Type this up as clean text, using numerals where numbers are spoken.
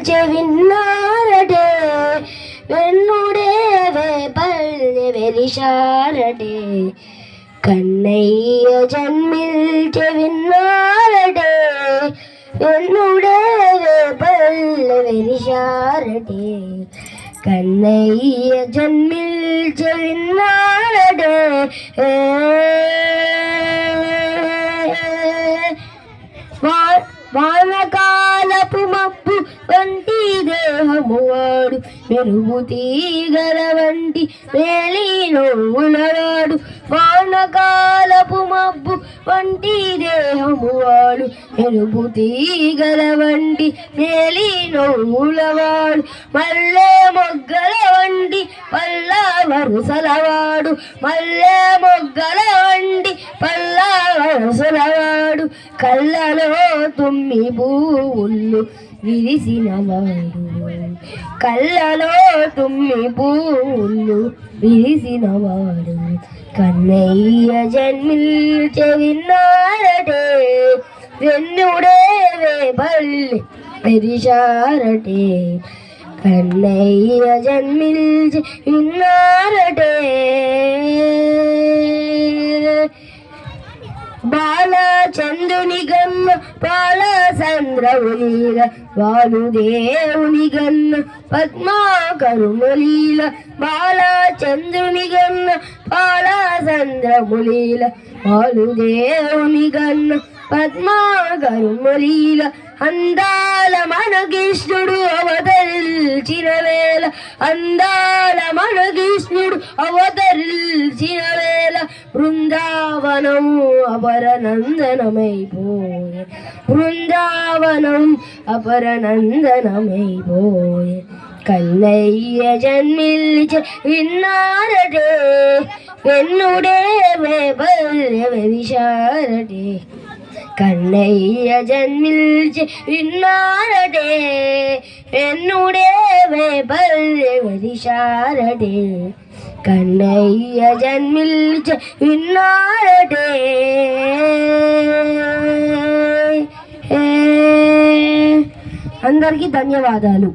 വിന്നാരടേ വെണ്ണുടേ പള്ളി വെരിശാരടേ കണ്ണയ്യ ജന്മിൽ വിന്നാരടേ വെണ്ണുടേ പള്ളി വെരിശാരടേ കണ്ണയ്യ ജന്മിൽ വിന്നാരടേ వానకాలపు మబ్బు వంటి దేహము వాడు మెరుగు తీగల వంటి మేలి నవ్వులవాడు వానకాలపు మబ్బు వంటి దేహము వాడు మెరుగు తీగల వంటి మేలి నవ్వులవాడు మల్లె మొగ్గల వంటి పల్లా వరుసలవాడు మల్లె మొగ్గల వంటి పల్లా వరుసలవాడు కళ్ళలో తుమ్మి పువ్వులు విరిసినవాడు కళ్ళలో తుమ్మి పువ్వులు విరిసినవాడు కన్నయ్య జన్మిల్చె విన్నారటే వెన్నుడే పల్లి వెరిశారటే కన్నయ్య జన్మిల్చె విన్నారటే బాలచంద్రుని గన్న బాలచంద్రములీల వానుదేవుని గన్న పద్మాకరుములీల బాలచంద్రుని గన్న బాలచంద్రములీల వానుదేవుని గన్న పద్మాకరుములీల అందాల మనకృష్ణుడు అవతరించిన వేళ అందాల మనకృష్ణుడు అవతరించిన వేళ బృందావనం అపరనందనమైపోయే బృందావనం అపరనందనమైపోయే కన్నయ్య జన్మిల్చె విన్నారటే వెన్నుడే పల్లె వెరిశారటే కన్నయ్య జన్మిల్చె విన్నారటే వెన్నుడే పల్లె వెరిశారటే కన్నయ్య జన్మిల్చె విన్నారటే. అందరికీ ధన్యవాదాలు.